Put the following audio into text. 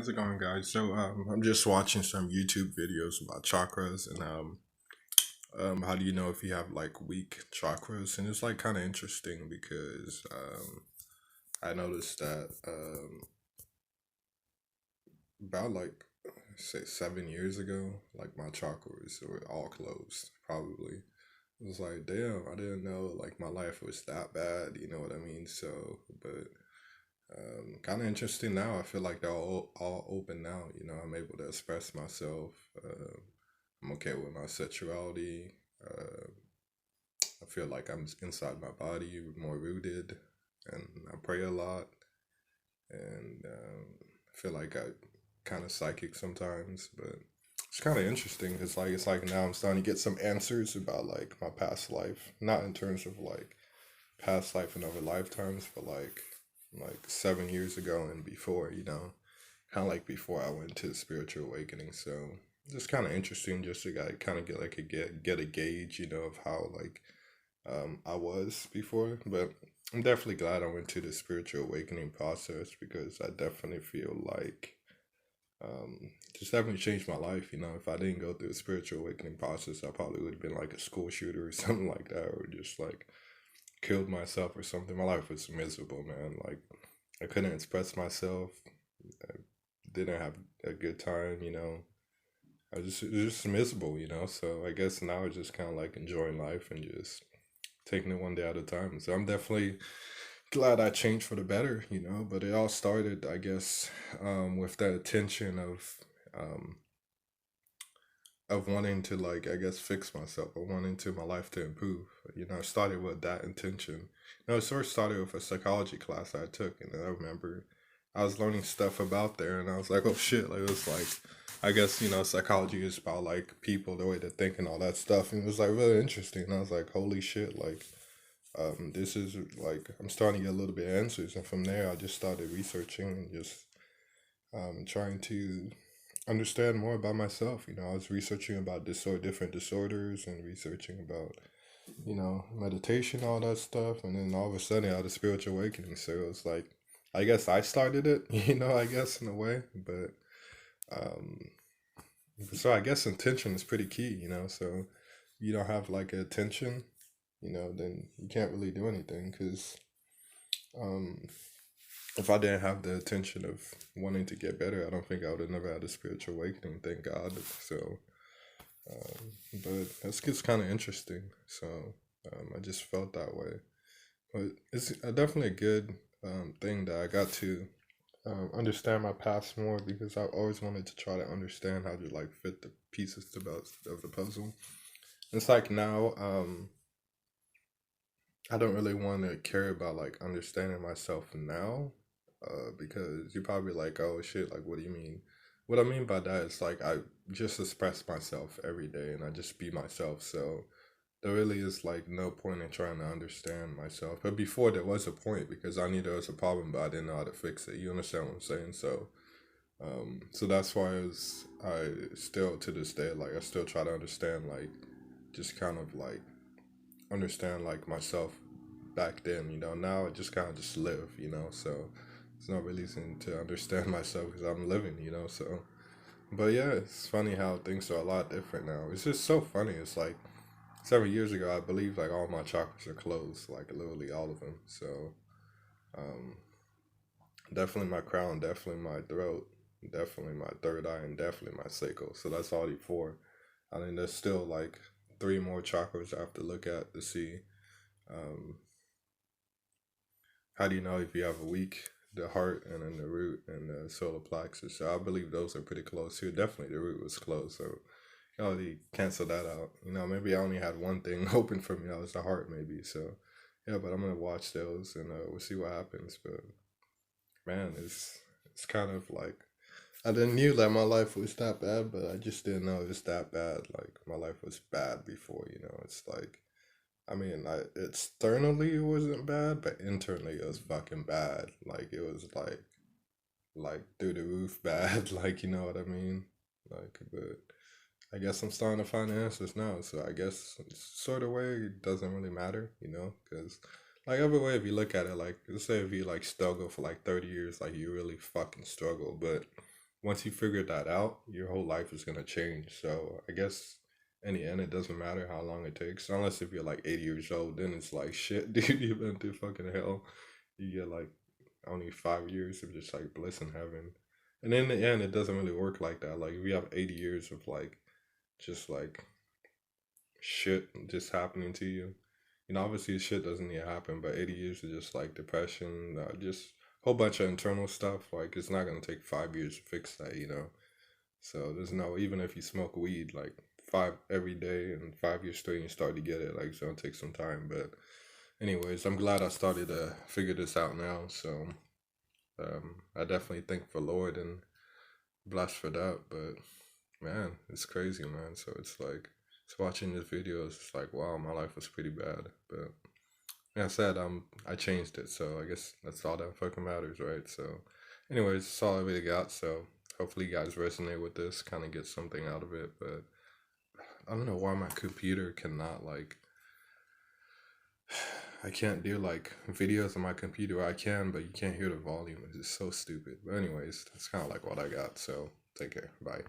How's it going, guys? I'm just watching some YouTube videos about chakras and how do you know if you have like weak chakras? And it's like kind of interesting because I noticed that about like say 7 years ago, like my chakras were all closed. Probably it was like, damn, I didn't know like my life was that bad. You know what I mean? So, but kind of interesting now. I feel like they're all open now. I'm able to express myself. I'm okay with my sexuality. Uh, I feel like I'm inside my body, more rooted, and I pray a lot. And I feel like I kind of psychic sometimes, but it's kind of interesting because it's like now I'm starting to get some answers about like my past life, not in terms of like past life and other lifetimes, but like 7 years ago and before, kind of like before I went to the spiritual awakening. So it's kind of interesting just to kind of get like get a gauge, of how like I was before. But I'm definitely glad I went to the spiritual awakening process because I definitely feel like just definitely changed my life. If I didn't go through the spiritual awakening process, I probably would have been like a school shooter or something like that, or just like killed myself or something. My life was miserable, man. Like I couldn't express myself. I didn't have a good time. I was just it was just miserable. So I guess now I'm just kind of like enjoying life and just taking it one day at a time. So I'm definitely glad I changed for the better. But it all started, I guess, with that intention um, of wanting to like I guess fix myself or wanting to my life to improve. I started with that intention. It sort of started with a psychology class I took, and I remember I was learning stuff about there, and I was like, oh shit, like it was like I guess psychology is about like people, the way they think, and all that stuff, and it was like really interesting. And I was like, holy shit, like this is like I'm starting to get a little bit of answers, and from there I just started researching and just trying to understand more about myself. I was researching about different disorders and researching about meditation, all that stuff, and then all of a sudden I had a spiritual awakening. So it was like, I guess I started it, I guess in a way, but um, so I guess intention is pretty key. So you don't have like a attention, then you can't really do anything because um, if I didn't have the attention of wanting to get better, I don't think I would have never had a spiritual awakening. Thank God. So, but that's just kind of interesting. So, I just felt that way. But it's definitely a good thing that I got to understand my past more because I've always wanted to try to understand how to like fit the pieces of the puzzle. It's like now, I don't really want to care about like understanding myself now, because you're probably like, oh shit, like what do you mean? What I mean by that is like I just express myself every day and I just be myself. So there really is like no point in trying to understand myself. But before there was a point because I knew there was a problem, but I didn't know how to fix it. You understand what I'm saying? So that's why I still to this day like I still try to understand like just kind of like understand like myself back then. Now I just kind of just live. So it's not really reason to understand myself because I'm living. So but yeah, it's funny how things are a lot different now. It's just so funny. It's like 7 years ago, I believe like all my chakras are closed, like literally all of them. So um, definitely my crown, definitely my throat, definitely my third eye, and definitely my sacral. So that's already four. I mean, there's still like three more chakras I have to look at to see. Um, how do you know if you have a weak, the heart, and then the root and the solar plexus? So I believe those are pretty close too. Definitely the root was close. So you already cancel that out. Maybe I only had one thing open for me. That was the heart, maybe. So yeah, but I'm gonna watch those and we'll see what happens. But man, it's kind of like I didn't knew that my life was that bad, but I just didn't know it was that bad. Like my life was bad before. It's like I mean, externally it wasn't bad, but internally it was fucking bad. Like it was like through the roof bad. Like you know what I mean? Like, but I guess I'm starting to find the answers now. So I guess sort of way it doesn't really matter, because like every way if you look at it, like let's say if you like struggle for like 30 years, like you really fucking struggle, but once you figure that out, your whole life is gonna change. So I guess in the end, it doesn't matter how long it takes, unless if you're like 80 years old, then it's like shit, dude. You've been through fucking hell. You get like only 5 years of just like bliss in heaven, and in the end, it doesn't really work like that. Like if you have 80 years of like just like shit just happening to you. You know, obviously shit doesn't need to happen, but 80 years of just like depression, just a whole bunch of internal stuff. Like it's not gonna take 5 years to fix that, you know. So there's no, even if you smoke weed like five every day and 5 years straight, you start to get it. Like it's gonna take some time, but anyways, I'm glad I started to figure this out now. So I definitely thank the Lord and blessed for that. But man, it's crazy, man. So it's like, it's watching this video, it's like, wow, my life was pretty bad. But like I said, I changed it. So I guess that's all that fucking matters, right? So, anyways, that's all I really got. So hopefully you guys resonate with this, kind of get something out of it. But I don't know why my computer cannot like, I can't do like videos on my computer. I can, but you can't hear the volume. It's just so stupid. But anyways, that's kind of like what I got. So take care. Bye.